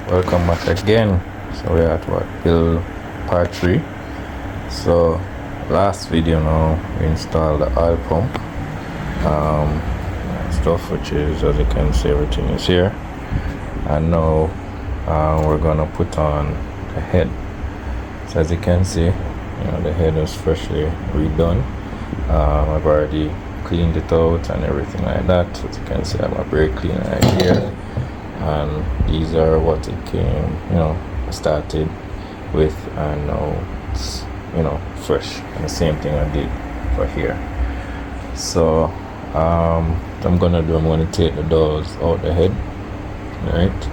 Welcome back again. So we're at what, build part 3. So last video now we installed the oil pump stuff, which is, as you can see, everything is here, and now we're gonna put on the head. So as you can see, the head is freshly redone. I've already cleaned it out and everything like that. As you can see, I have a brake cleaner right here, and these are what it came started with, and now it's fresh, and the same thing I did for here. So what I'm gonna take the dowels out the head, right?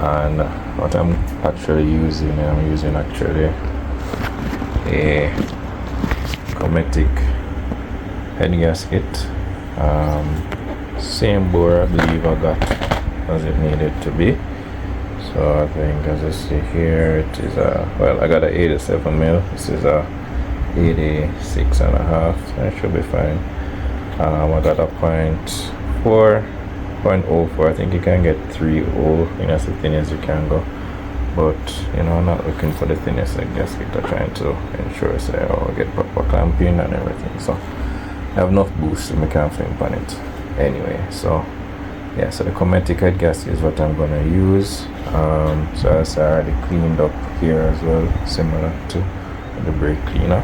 And what I'm actually using, I'm using actually a K20 head gasket, same bore I believe I got as it needed to be. So I think, as you see here, it is I got a 87mm. This is a 86.5, so it should be fine. I got a 0.04. I think you can get 3.0, that's the thinnest you can go, but I'm not looking for the thinnest gasket. I'm trying to ensure I'll get proper clamping and everything, so I have enough boost so I can flimp on it anyway. So yeah, so the K20 head gasket is what I'm gonna use. So I already cleaned up here as well, similar to the brake cleaner.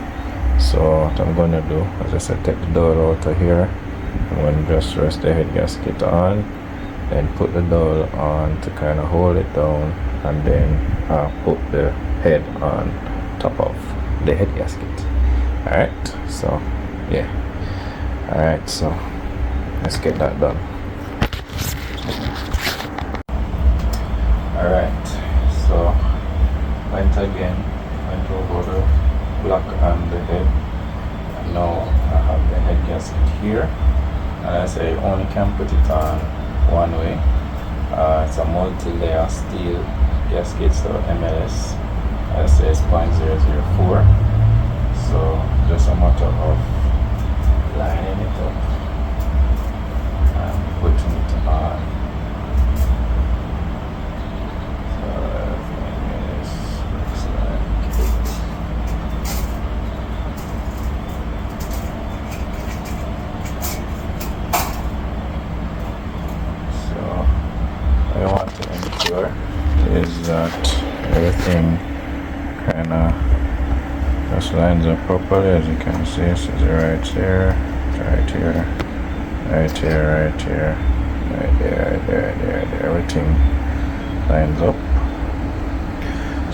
So what I'm gonna do, as I said, take the dowel out of here. I'm gonna just rest the head gasket on, then put the dowel on to kind of hold it down, and then put the head on top of the head gasket. Alright, so yeah. Alright, so let's get that done. Alright, so went over the block and the head, and now I have the head gasket here, and I say you only can put it on one way. It's a multi-layer steel gasket, so MLS, I say it's 0.004, so just a matter of lining it up and putting it on. I want to ensure is that everything kind of just lines up properly. As you can see, this is right here, right here, right here, right here, right there, right there, right there, right there. Everything lines up.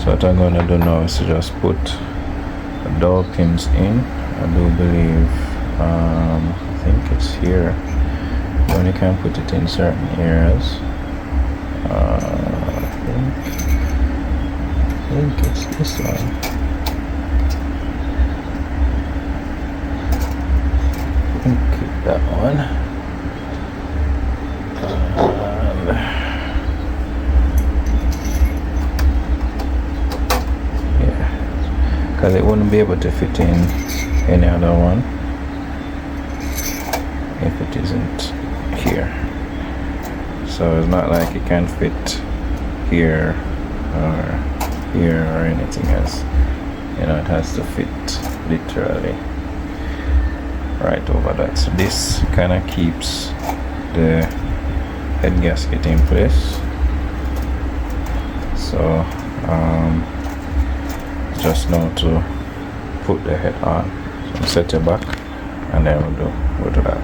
So what I'm going to do now is to just put the dowel pins in. I do believe, I think it's here. You only can put it in certain areas. I think it's this one. Keep that one. Yeah, because it wouldn't be able to fit in any other one if it isn't here. So it's not like it can fit here or here or anything else. It has to fit literally right over that. So this kind of keeps the head gasket in place. So just now to put the head on. So set it back, and then we'll do that.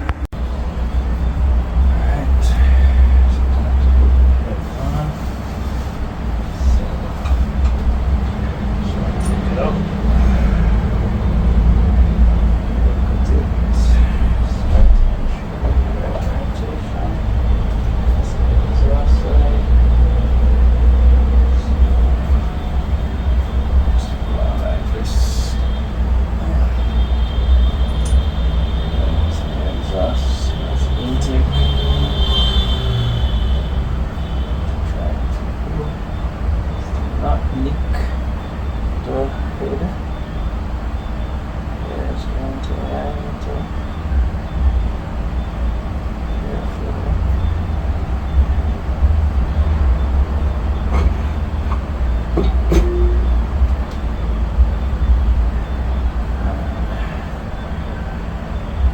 Exhaust.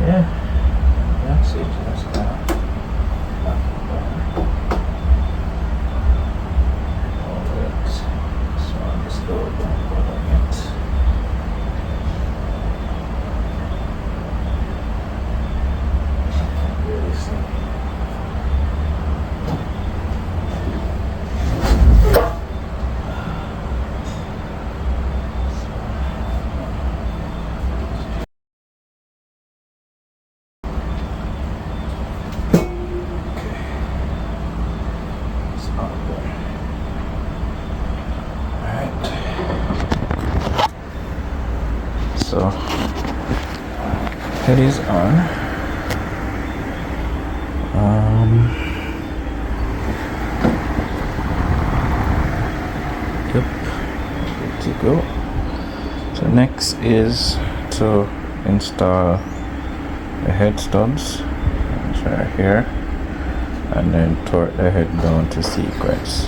yeah, that's it. That's kind of all that. So I'll just go down on it. Really see. So head is on. Yep, good to go. So next is to install the head studs. It's right here, and then torque the head down to sequence.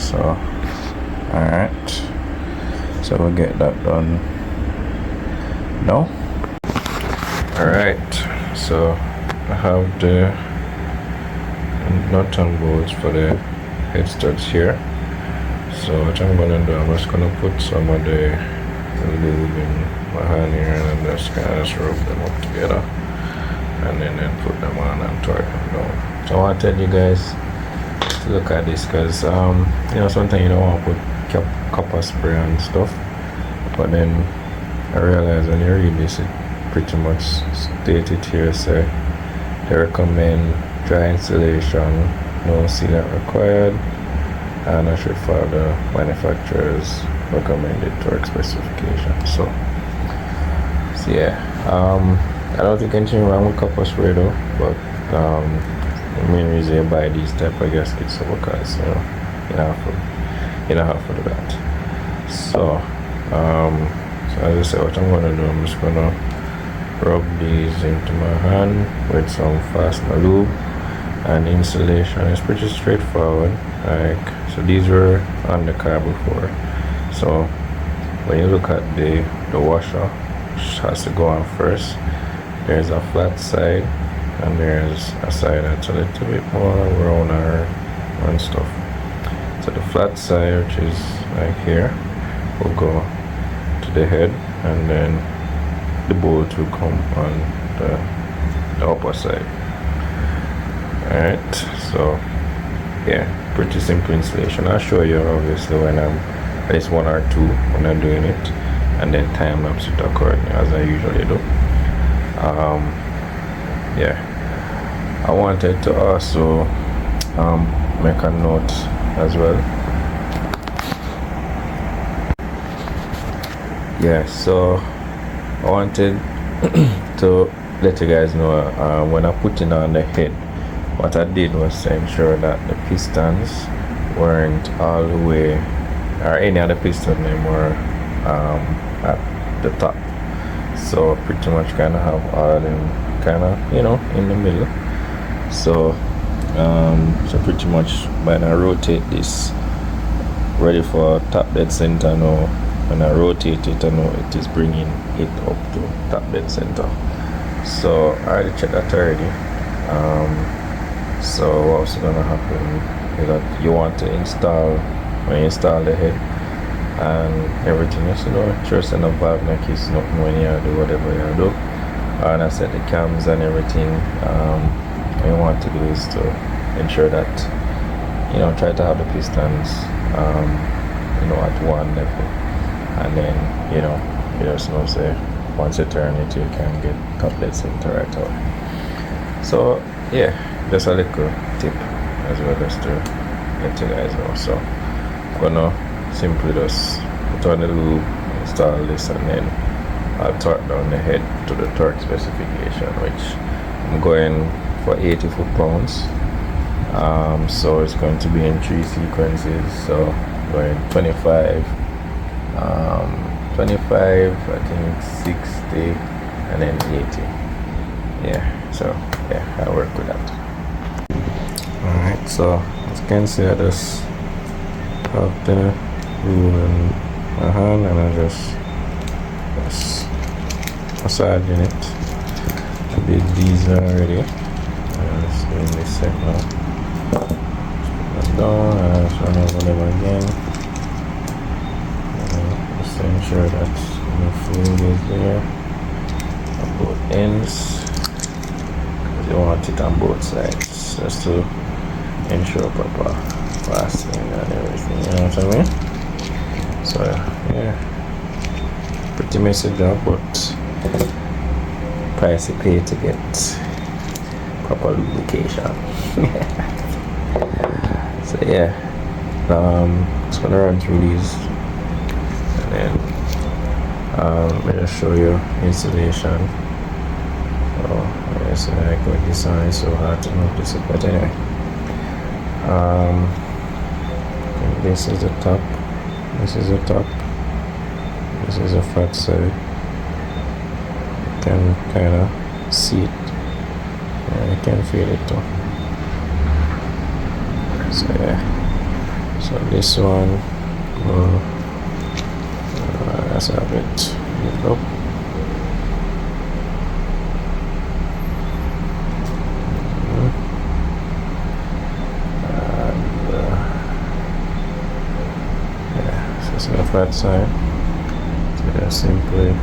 So, alright. So we'll get that done now. Alright, so I have the nut and bolts for the head studs here. So what I'm gonna do, I'm just gonna put some of the lube in my hand here and just kind of rub them up together, and then put them on and torque them down. So I want to tell you guys to look at this, because you know, sometimes you don't want to put copper spray and stuff, but then I realize when you read this, it pretty much stated here, say they recommend dry installation, no sealant required, and I should follow the manufacturer's recommended torque specification. So yeah, I don't think anything wrong with copper spray though, but the main reason you buy these type of gaskets is because you don't have to do that. So so as I said, what I'm gonna do, I'm just gonna rub these into my hand with some fastener lube, and installation is pretty straightforward. Like, so these were on the car before, so when you look at the washer, which has to go on first, there's a flat side and there's a side that's a little bit more rounder and stuff. So the flat side, which is like here, will go to the head, and then the bolt will come on the upper side. Alright, so yeah, pretty simple installation. I'll show you obviously when I'm at least one or two when I'm doing it, and then time lapse it accordingly as I usually do. Yeah, I wanted to also make a note as well. Yeah, so I wanted to let you guys know when I put it on the head, what I did was to ensure that the pistons weren't all the way, or any other piston they were at the top. So pretty much kind of have all of them kind of, you know, in the middle. So so pretty much when I rotate this, ready for top dead center now, when I rotate it, I know it is bringing it up to top dead center. So I already checked that already. So what's gonna happen is that you want to install, when you install the head and everything, you know, trust in a valve neck is nothing when you do whatever you do. And I set the cams and everything. What you want to do is to ensure that, you know, try to have the pistons you know, at one level, and then you know, you just know, say once you turn it, you can get top dead center right out. So yeah, just a little tip as well, just to let you guys know. So I'm gonna simply just put on the lube, install this, and then I'll torque down the head to the torque specification, which I'm going for 80 foot-pounds. So it's going to be in 3 sequences, so going 25, 25, I think 60, and then 80. Yeah, so yeah, I'll work with that. Alright, so as you can see, I just have the rule in my hand, and I just massaging it. I did these already. Let's do this set now. Put them down and just run over them again. Just to ensure that the fluid is there on both ends. You want it on both sides just to ensure proper fastening and everything, you know what I mean? So yeah, pretty messy job, but price you pay to get proper lubrication. So yeah, just gonna run through these and then let me just show you installation. So like what this one is so hard to notice it, but anyway, this is the top, this is the top, this is the flat side. You can kind of see it, you can feel it too. So yeah, so this one will let's have it up. So the flat side, so just simply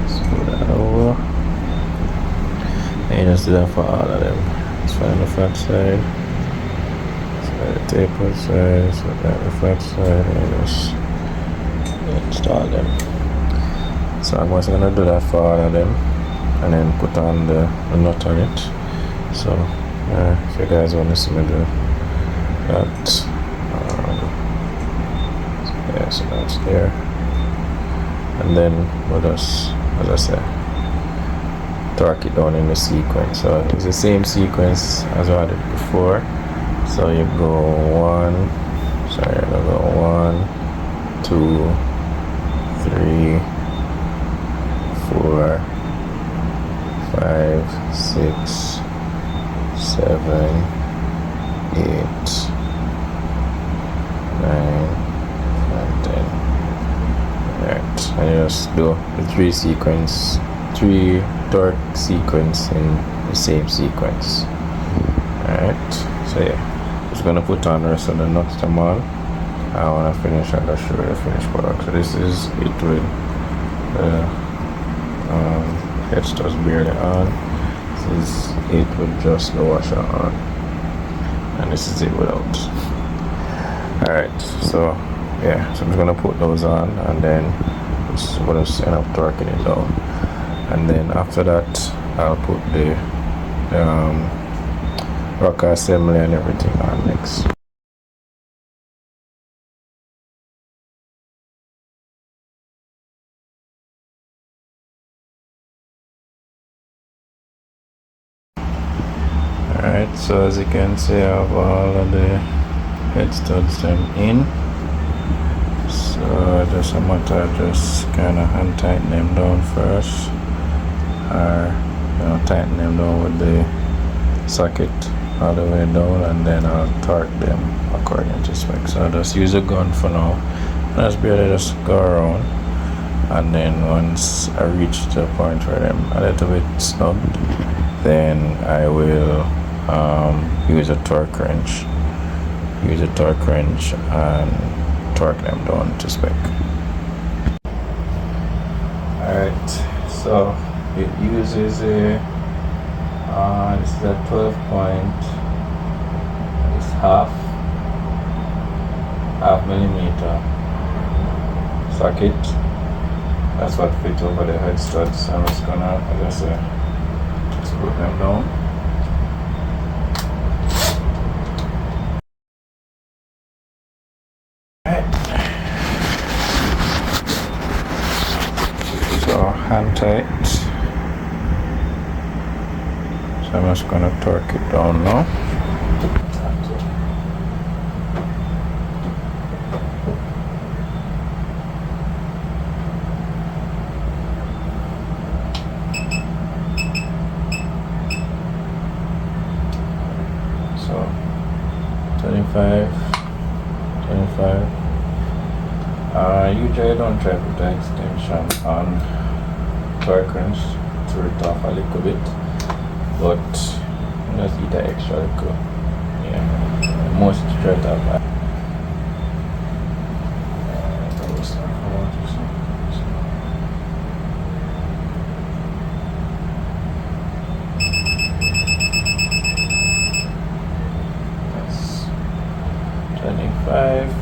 screw that over, and you just do that for all of them. Let's find the flat side, so the tapered side, so that the flat side, and just install them. So I'm also going to do that for all of them, and then put on the nut on it. So if you guys want to see me do that, so that's there, and then we'll just, as I said, torque it down in the sequence. So it's the same sequence as I did before. So you go 1, 2, 3, 4, 5, 6, 7, 8, 9, and 10. Alright, and you just do the 3 torque sequence in the same sequence. Alright, so yeah, just gonna put on the rest of the nuts them on. I wanna finish and I'll show you the finished product. So this is it with the head starts barely on. This is it with just the washer on, and this is it without. Alright, so yeah, so I'm just gonna put those on, and then we'll just end up torquing it down, and then after that I'll put the rocker assembly and everything on next. Alright, so as you can see, I have all of the head studs them in. So just a matter of just kind of hand tighten them down first, or tighten them down with the socket all the way down, and then I'll torque them according to spec. So I'll just use a gun for now, and just barely just go around, and then once I reach the point where I'm a little bit snugged, then I will use a torque wrench and torque them down to spec. Alright, so it uses a this is a 12 point, it's half millimeter socket. That's what fits over the head studs. I'm just gonna, as I say, just put them down. So hand tight. So I'm just gonna torque it down now. So 25. Usually I don't try to put the extension on torque wrench to it off a little bit, but just eat an extra little. Yeah, most straight up. That's 25.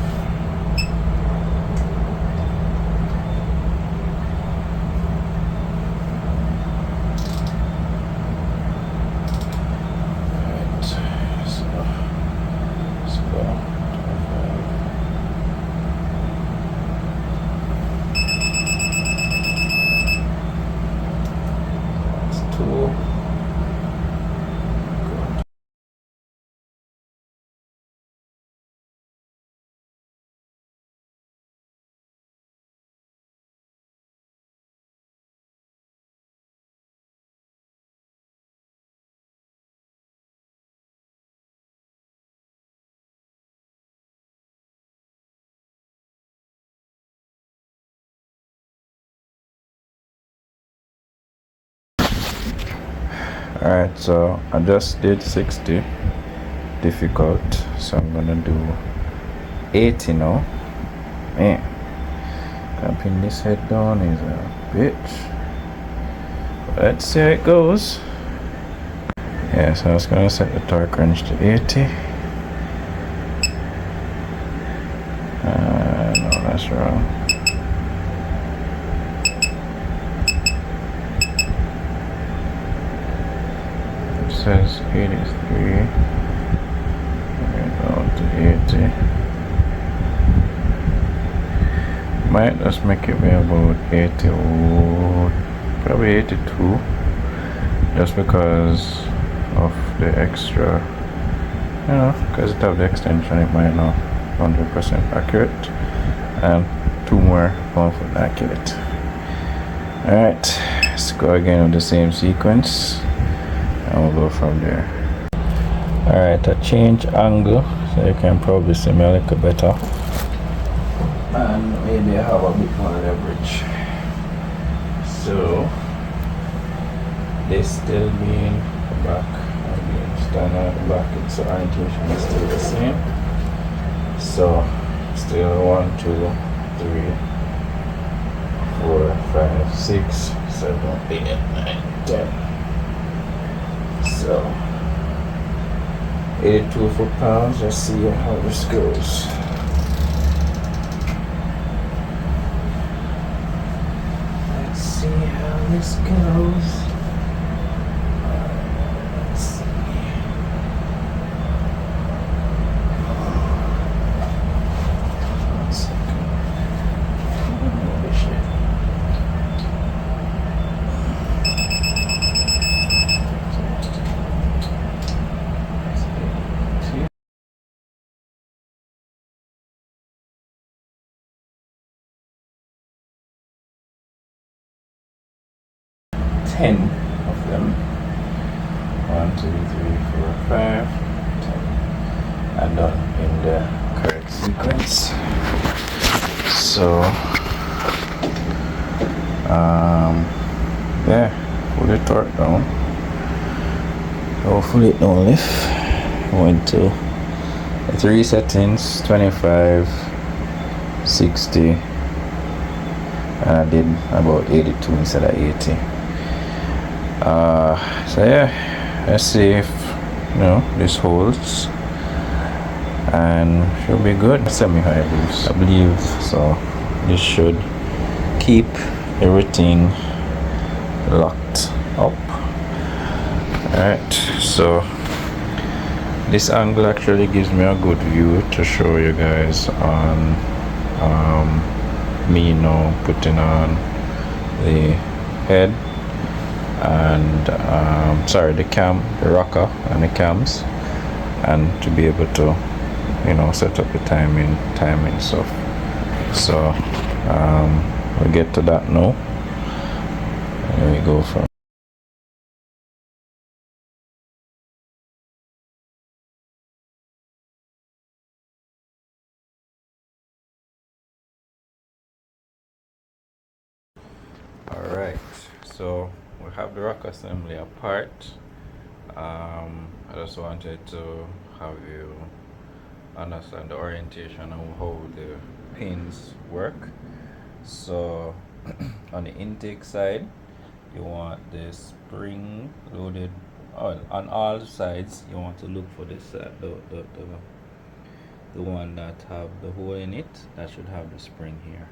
Alright, so I just did 60 difficult, so I'm gonna do 80 now. Man, clamping this head down is a bitch. Let's see how it goes. Yeah, so I was gonna set the torque wrench to 80. No, that's wrong. It says 83. Down to 80. Might just make it be about 80, probably 82, just because of the extra, because it have the extension, it might not 100% accurate, and 2 more pound-foot accurate. Alright, let's go again with the same sequence, and we'll go from there. Alright, I change angle, so you can probably see me a little better. And maybe I have a bit more leverage. So this still being the back, being standing at the back, its orientation is still the same. So still 1, 2, 3, 4, 5, 6, 7, 8, 9, 10. So 82 foot-pounds. Let's see how this goes. See how this goes. Let's see. One second. Holy shit. See? 10 of them. 1, 2, 3, 4, 5, 10. And done in the correct sequence. So, yeah, put the torque down. Hopefully it don't lift. Went to the 3 settings, 25, 60, and I did about 82 instead of 80. So yeah, let's see if this holds, and should be good. Semi-high boost, I believe, so this should keep everything locked up. Alright, so this angle actually gives me a good view to show you guys on me now putting on the head and the rocker and the cams, and to be able to set up the timing stuff. So we'll get to that now. Here we go from alright, we have the rock assembly apart. I just wanted to have you understand the orientation and how the pins work. So on the intake side, you want the spring loaded on all sides. You want to look for this the one that have the hole in it, that should have the spring here.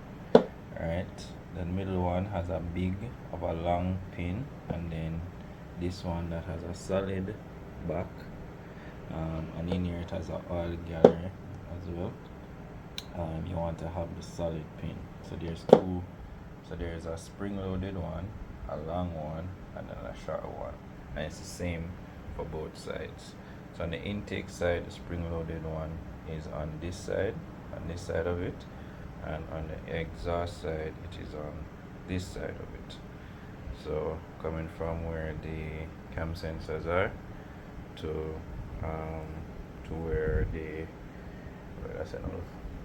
Alright, the middle one has a long pin, and then this one that has a solid back, and in here it has an oil gallery as well. You want to have the solid pin. So there's two. So there's a spring loaded one, a long one, and then a short one, and it's the same for both sides. So on the intake side, the spring loaded one is on this side of it, and on the exhaust side it is on this side of it. So coming from where the cam sensors are to where the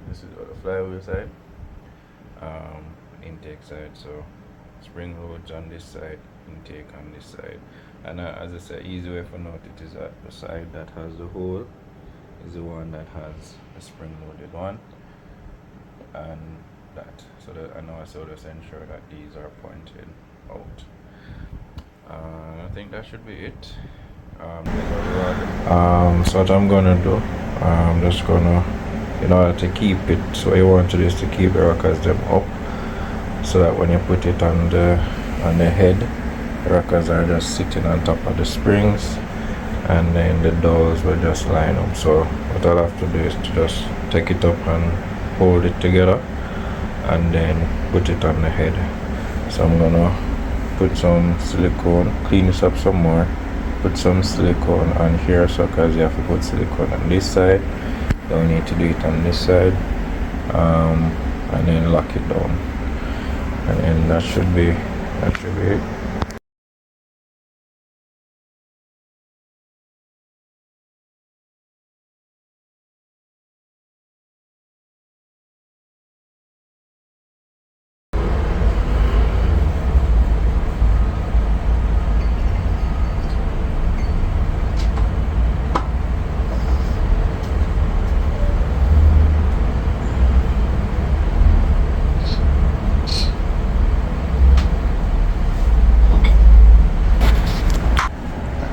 this is the flywheel side, intake side. So spring loads on this side, intake on this side, and as I said, easy way for note it is that the side that has the hole is the one that has the spring loaded one, and that, so that I know I so just ensure that these are pointed out. I think that should be it. So what I'm gonna do, I'm just gonna, in order to keep it, so what you want to do is to keep the rockers them up, so that when you put it on the head, the rockers are just sitting on top of the springs, and then the dowels will just line up. So what I'll have to do is to just take it up and hold it together, and then put it on the head. So I'm gonna put some silicone, clean this up some more, put some silicone on here, so because you have to put silicone on this side, don't need to do it on this side, and then lock it down, and then that should be it.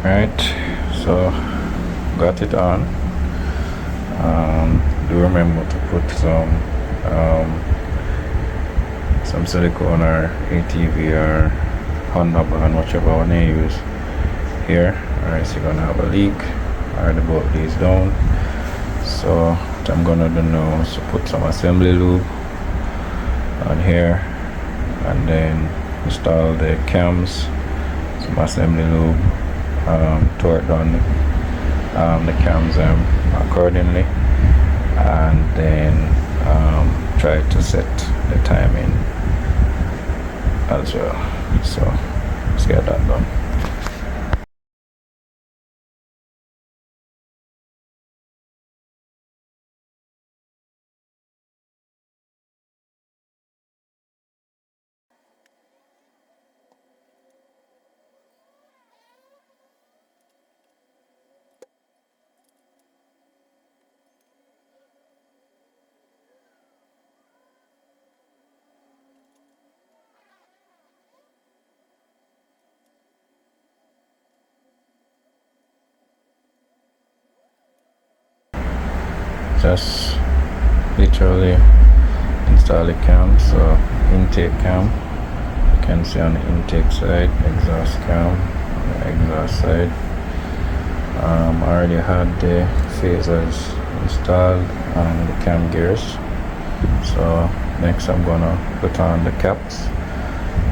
Right, so got it on. Do remember to put some silicone or ATV or Honda brand, whichever one you use here. Alright, so you're gonna have a leak. Alright, bolt these down. So what I'm gonna do now is to put some assembly lube on here, and then install the cams, some assembly lube, torque down the cams accordingly, and then try to set the timing as well. So let's get that done. Just literally install the cam. So intake cam, you can see on the intake side, exhaust cam on the exhaust side. I already had the phasers installed and the cam gears. So next I'm gonna put on the caps,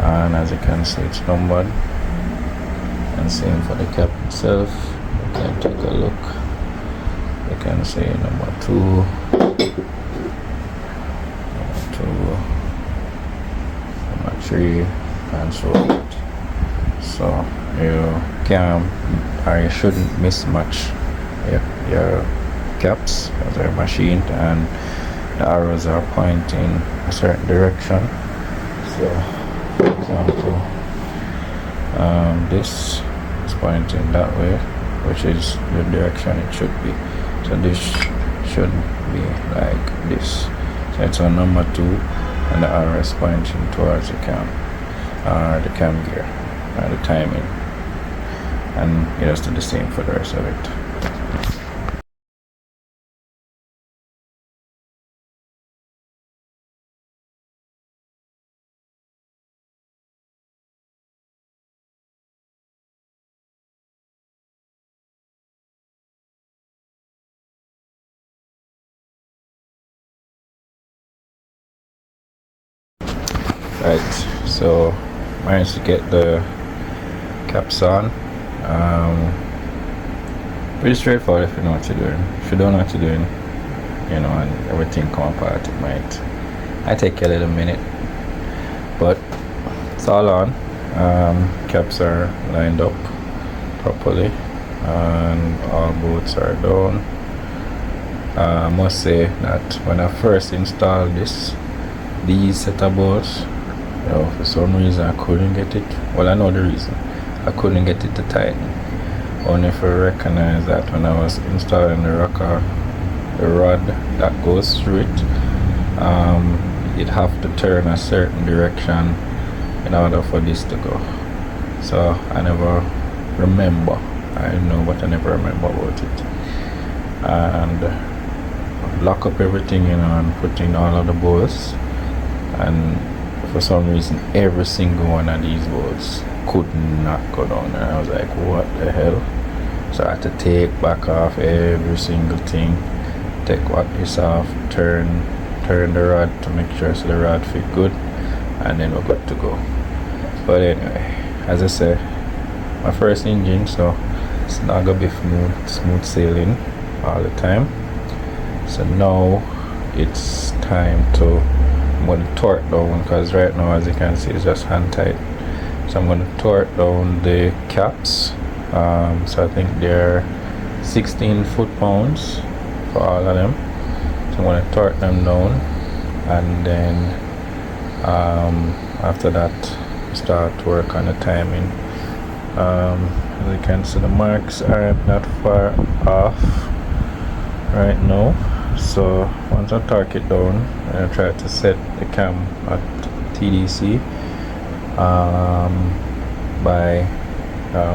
and as you can see it's numbered, and same for the cap itself. You can take a look. You can see number 2, number 3, and so forth. So you can, or you shouldn't mismatch your caps, as they're machined and the arrows are pointing a certain direction. So for example, This is pointing that way, which is the direction it should be. So this should be like this. So it's on number 2, and the arrow is pointing towards the cam gear, the timing, and it has to do the same for the rest of it. Right, so managed to get the caps on. Pretty straightforward if you know what you're doing. If you don't know what you're doing, you know, and everything come apart, it might take a little minute, but it's all on. Caps are lined up properly, and all bolts are down. I must say that when I first installed these set of bolts, you know, for some reason I couldn't get it. Well, I know the reason. I couldn't get it to tighten. Only if I recognize that when I was installing the rocker, the rod that goes through it, you'd have to turn a certain direction in order for this to go. So I never remember. I know, but I never remember about it. And lock up everything, you know, and put in all of the bolts. And for some reason, every single one of these bolts could not go down there. I was like, what the hell? So I had to take back off every single thing, take this off, turn the rod to make sure so the rod fit good, and then we're good to go. But anyway, as I say, my first engine, so it's not gonna be smooth sailing all the time. So now it's time to, I'm going to torque down, because right now, as you can see, it's just hand tight. So I'm going to torque down the caps. So I think they're 16 foot-pounds for all of them. So I'm going to torque them down, and then after that, start to work on the timing. As you can see, the marks aren't that far off right now. So once I torque it down, I try to set the cam at TDC.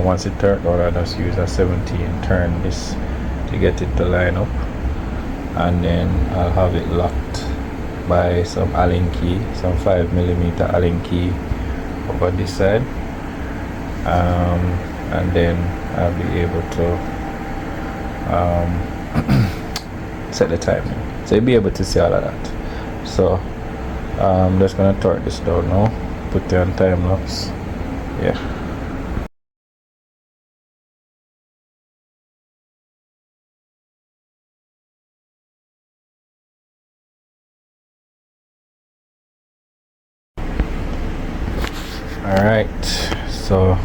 Once it turned down, I just use a 17 turn this to get it to line up, and then I'll have it locked by some Allen key, some 5mm Allen key over this side, and then I'll be able to set the timing, so you'll be able to see all of that. So I'm just gonna torque this down now, put it on time lapse. Yeah. Alright, so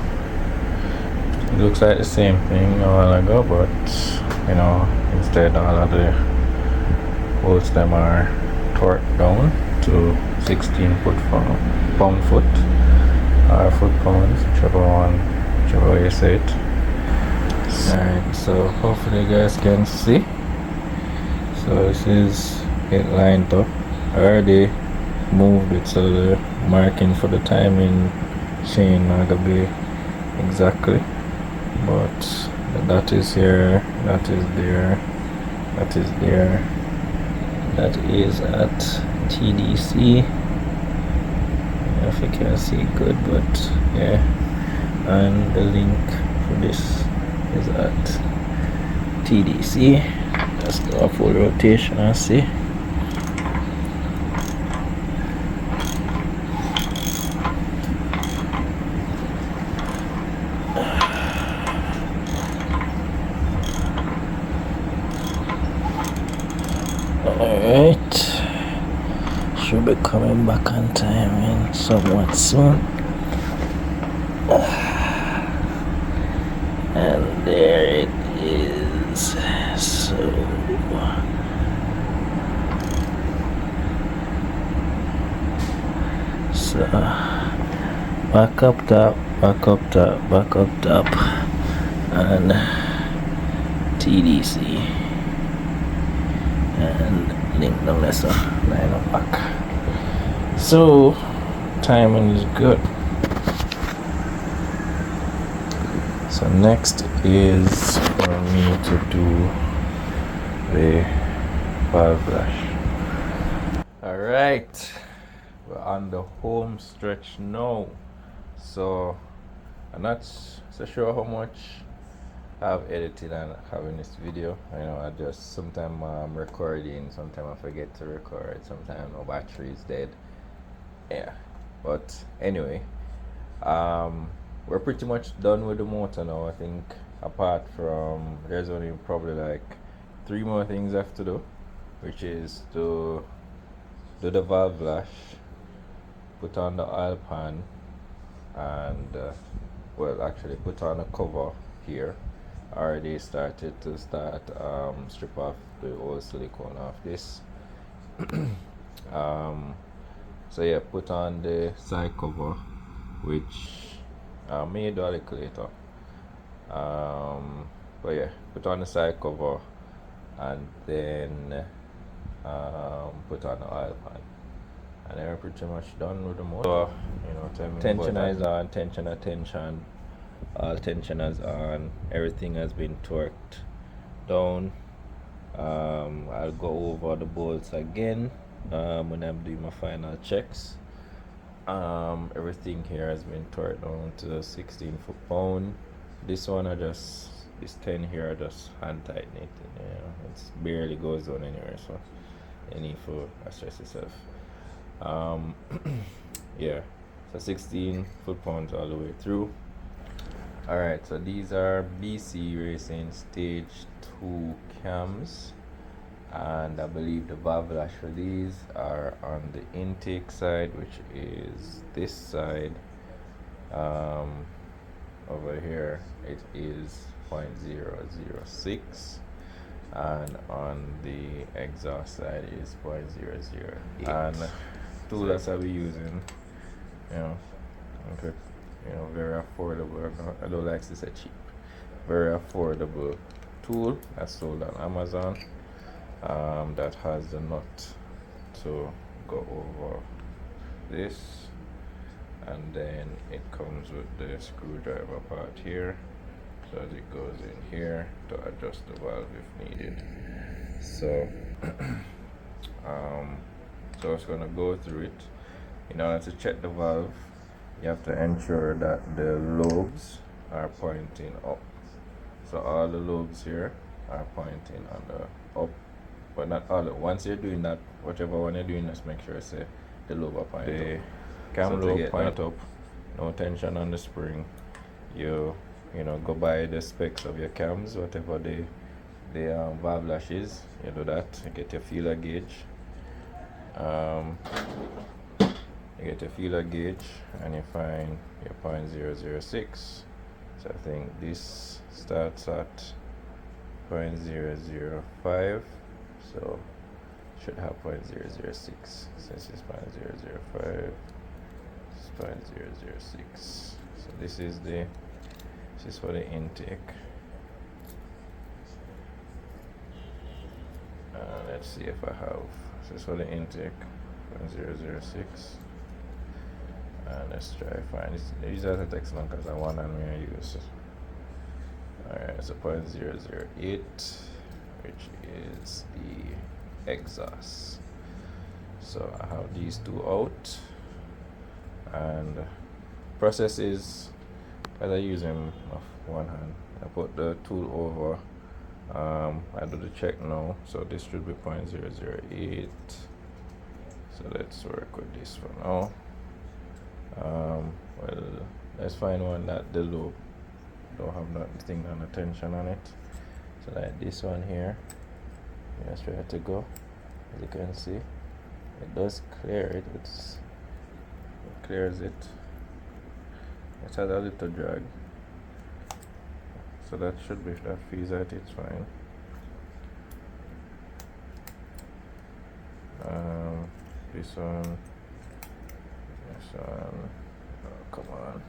it looks like the same thing a while ago, but you know, instead all of the bolts them are torqued down to 16 pound-foot or foot-pounds, whichever way you say it. Alright, so hopefully you guys can see. So this is it lined up. I already moved it so the marking for the timing chain not gonna be exactly, but that is here, that is there, that is there, that is at TDC. If you can see good, but yeah, and the link for this is at TDC. Let's do a full rotation and see. Alright, should be coming back on time in somewhat soon. And there it is. So back up top, back up top, back up top, and TDC, and link the lesser line up back. So timing is good. So next is for me to do the valve lash. Alright, we're on the home stretch now. So I'm not so sure how much I've edited and having this video. I know I just sometimes I'm recording, sometimes I forget to record, sometimes my battery is dead. Yeah, but anyway, we're pretty much done with the motor now. I think apart from there's only probably like 3 more things I have to do, which is to do the valve lash, put on the oil pan, and well, actually put on a cover here. I already started to strip off the old silicone off this. So yeah, put on the side cover, which I may do a little later. But yeah, put on the side cover and then put on the oil pan, and then we're pretty much done with the motor. So, you know, tensioner is on, tension, all tensioners on, everything has been torqued down. I'll go over the bolts again when I'm doing my final checks. Everything here has been torqued down to 16 foot-pound. This one this 10 here, I just hand tighten it, you know, it barely goes on anywhere, so you need to stress yourself. Yeah, so 16 foot-pounds all the way through. Alright, so these are BC Racing Stage 2 cams, and I believe the valve lash for these are on the intake side, which is this side. Over here it is 0.006, and on the exhaust side is 0.008. And tool that I'll be using, you know, okay, you know, very affordable. I don't like to say cheap, very affordable tool that's sold on Amazon, that has the nut to go over this, and then it comes with the screwdriver part here, so as it goes in here to adjust the valve if needed. So so it's going to go through it. In order to check the valve, you have to ensure that the lobes are pointing up. So all the lobes here are pointing on the up, but not all. Once you're doing that, whichever one you're doing, just make sure say the lobe are pointing up. Cam lobe point up, no tension on the spring. You know, go by the specs of your cams, whatever the valve lash is. You do that. You get your feeler gauge. You get a feeler gauge and you find your 0.006. So I think this starts at 0.005, so should have 0.006. Since it's 0.005, it's 0.006. So this is for the intake. Let's see if I have. So this is for the intake, 0.006. And let's try to find this. These are the text one because I want and I use. Alright, so 0.008, which is the exhaust. So I have these two out, and process is, as I use them off one hand, I put the tool over. I do the check now, so this should be 0.008. So let's work with this for now. Well, let's find one that the loop don't have nothing on the tension on it. So like this one here, just ready to go. As you can see, it does clear it. It clears it. It has a little drag, so that should be, if that feels that it's fine. This one, come on.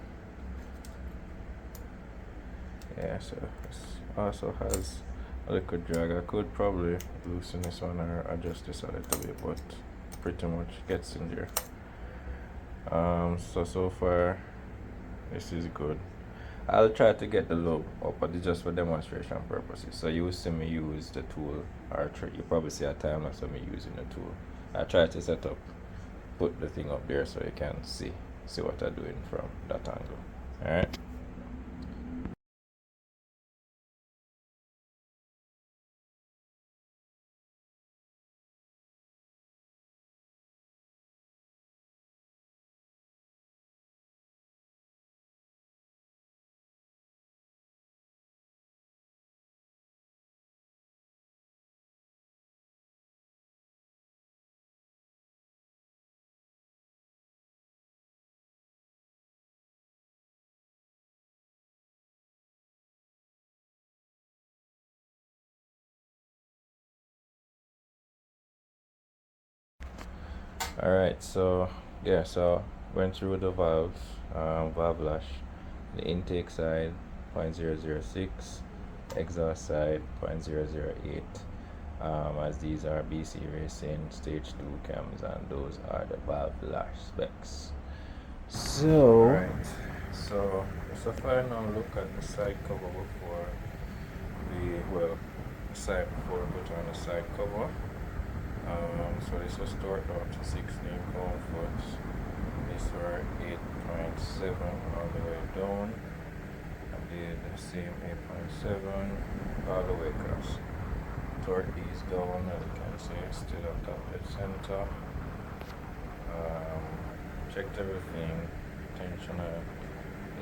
Yeah, so this also has a little drag. I could probably loosen this one or adjust this a little bit, but pretty much gets in there. So far this is good. I'll try to get the lobe up, but it's just for demonstration purposes. So you will see me use the tool, or you probably see a time lapse of me using the tool. I try to set up, put the thing up there so you can see what I'm doing from that angle. Alright. Alright, so yeah, so went through the valves, valve lash, the intake side 0.006, exhaust side 0.008, as these are BC Racing stage 2 cams, and those are the valve lash specs. So, alright, so it's a final look at the side cover before we put on the side cover. So this was torqued out to 16 pound-foot. These were 8.7 all the way down. I did the same 8.7 all the way across. Torque these down, as you can see, still on top dead center. Checked everything. Tensioner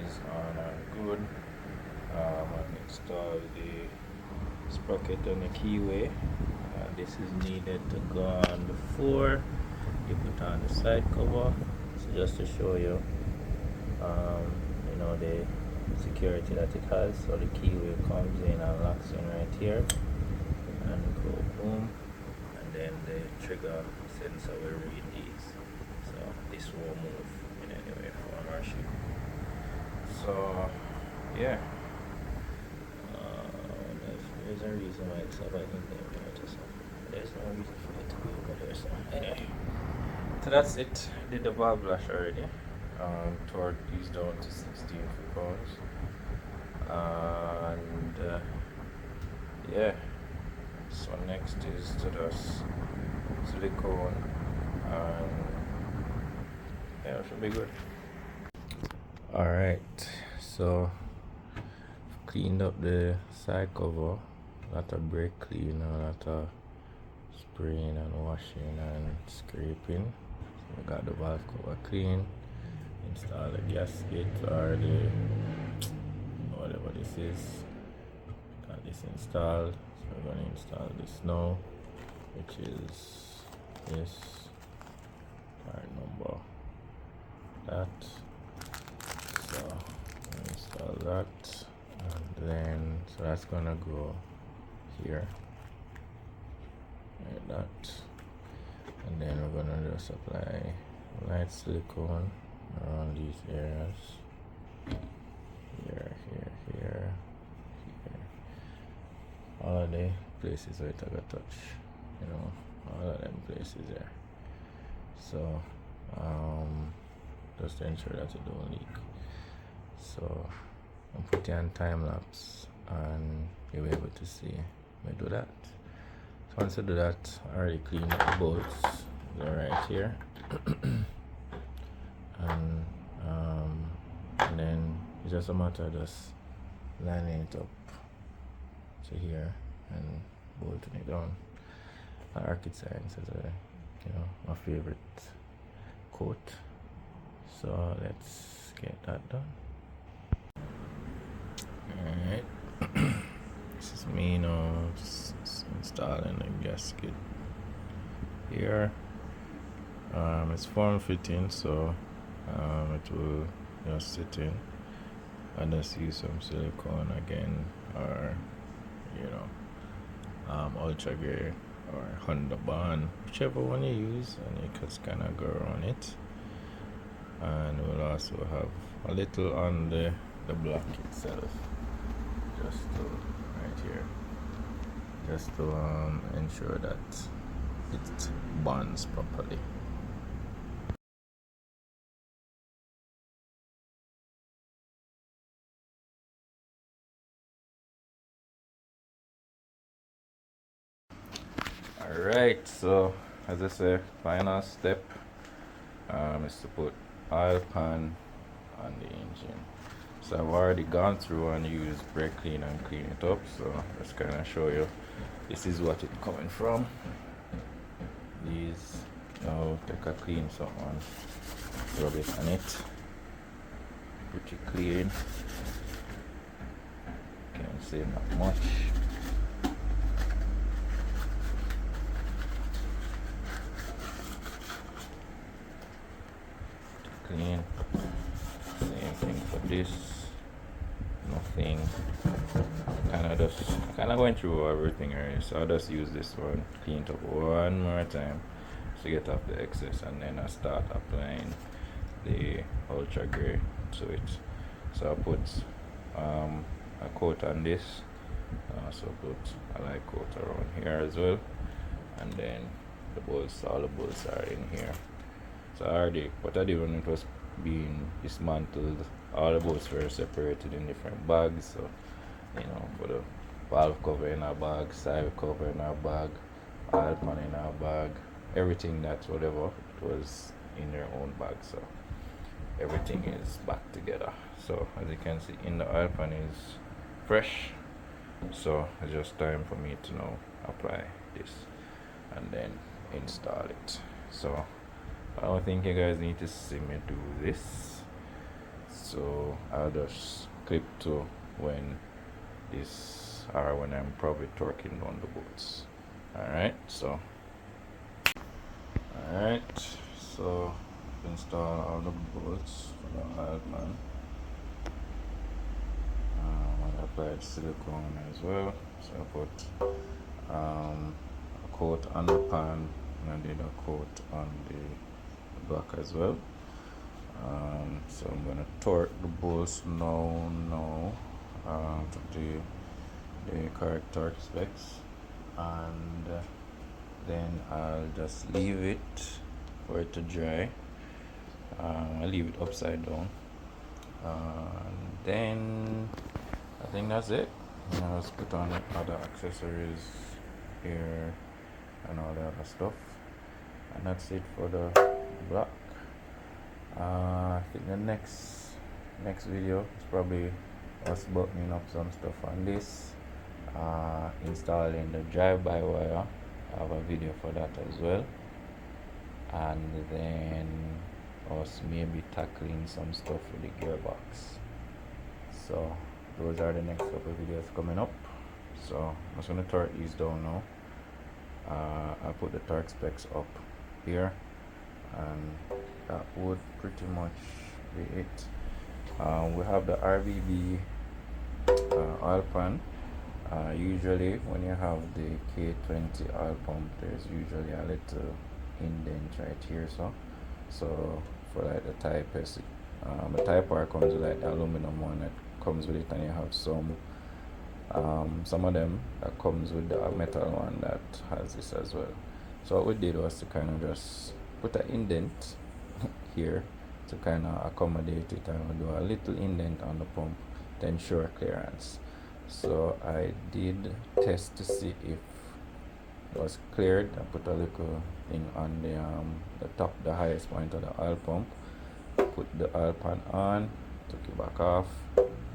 is on and good. I've installed the sprocket on the keyway. This is needed to go on before you put on the side cover. So just to show you, you know, the security that it has. So the keyway comes in and locks in right here, and go boom, and then the trigger sensor will read these. So this won't move in any way from our ship. So yeah, there's a reason why it's about in there. There's no reason for it to be over there. So anyway, so that's it. Did the valve lash already. Torque these down to 16 foot-pounds, and yeah. So next is to just silicone, and yeah, it should be good. All right, so cleaned up the side cover. Lot of brake cleaner, lot of spraying and washing and scraping. So we got the valve cover clean. Install the gasket, or the whatever this is. Got this installed. So we're gonna install this now, which is this part number that. So install that, and then so that's gonna go here like that, and then we're gonna just apply light silicone around these areas, here, all of the places where it got touch, you know, all of them places there. So just to ensure that it don't leak. So I'm putting on time lapse, and you'll be able to see me do that. So once I do that, I already cleaned up the bolts. They're right here. And then it's just a matter of just lining it up to here and bolting it down. Arctic Science is my favorite coat. So let's get that done. Alright. This is me now, just installing a gasket here. It's form fitting, so it will just sit in. And just use some silicone again, or ultra gray or Honda Bond, whichever one you use, and you just kind of go around it. And we'll also have a little on the block itself, just to right here, just to ensure that it bonds properly. Alright, so as I say, final step is to put oil pan on the engine. So I've already gone through and used brake clean and clean it up, so let's kind of show you this is what it's coming from. These, now take a clean someone, rub it on it, pretty clean, can't say not much. Clean. Same thing for this. Nothing. Kind of going through everything already, so I'll just use this one, clean it up one more time to get off the excess, and then I start applying the ultra gray to it. So I put a coat on this, so put a light coat around here as well, and then the bolts, all the bolts are in here. So already what I did when it was being dismantled, all the bolts were separated in different bags. So you know, for the valve cover in our bag, side cover in our bag, oil pan in our bag, everything that whatever it was in their own bag. So everything is back together. So as you can see, in the oil pan is fresh. So it's just time for me to now apply this and then install it. So I don't think you guys need to see me do this, so I'll just clip to when this, or when I'm probably torquing down the bolts. Alright, so install all the bolts for the oil pan. I applied silicone as well, so I put a coat on the pan and I did a coat on the block as well. So I'm gonna torque the bolts now to the correct torque specs, and then I'll just leave it for it to dry. I'll leave it upside down, and then I think that's it. Now let's put on other accessories here and all the other stuff, and that's it for the block. I think the next video is probably us buttoning up some stuff on this, installing the drive-by-wire. I have a video for that as well, and then us maybe tackling some stuff with the gearbox. So those are the next couple of videos coming up. So I'm just going to torque these down now. I'll put the torque specs up here, and that would pretty much be it. We have the RBB oil pan. Usually when you have the K20 oil pump, there's usually a little indent right here, so for like the Type S, the Type R comes with like the aluminum one that comes with it, and you have some of them that comes with the metal one that has this as well. So what we did was to kind of just put an indent here to kind of accommodate it, and we'll do a little indent on the pump to ensure clearance. So I did test to see if it was cleared. I put a little thing on the top, the highest point of the oil pump, put the oil pan on, took it back off.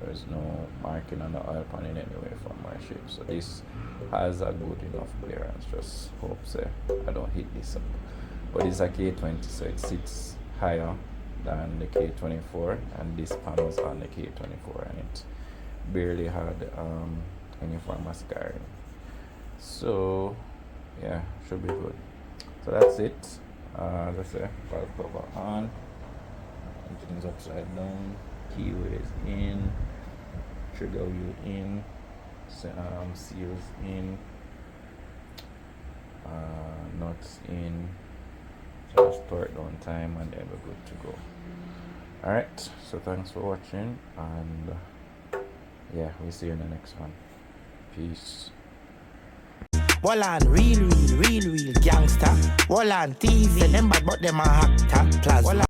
There's no marking on the oil pan in any way from my shape, so this has a good enough clearance. Just hope I don't hit this up. But it's a K20, so it sits higher than the K24, and this pan was on the K24 and it barely had any form of scarring. So yeah, should be good. So that's it. As I say, valve cover on, everything's upside down, keyway is in, trigger wheel in, seals in, nuts in. So just torque down time, and then we're good to go. Alright, so thanks for watching, and yeah, we'll see you in the next one. Peace. Wall on real gangster. Wall on teasing them bad but them a actor. Plasma.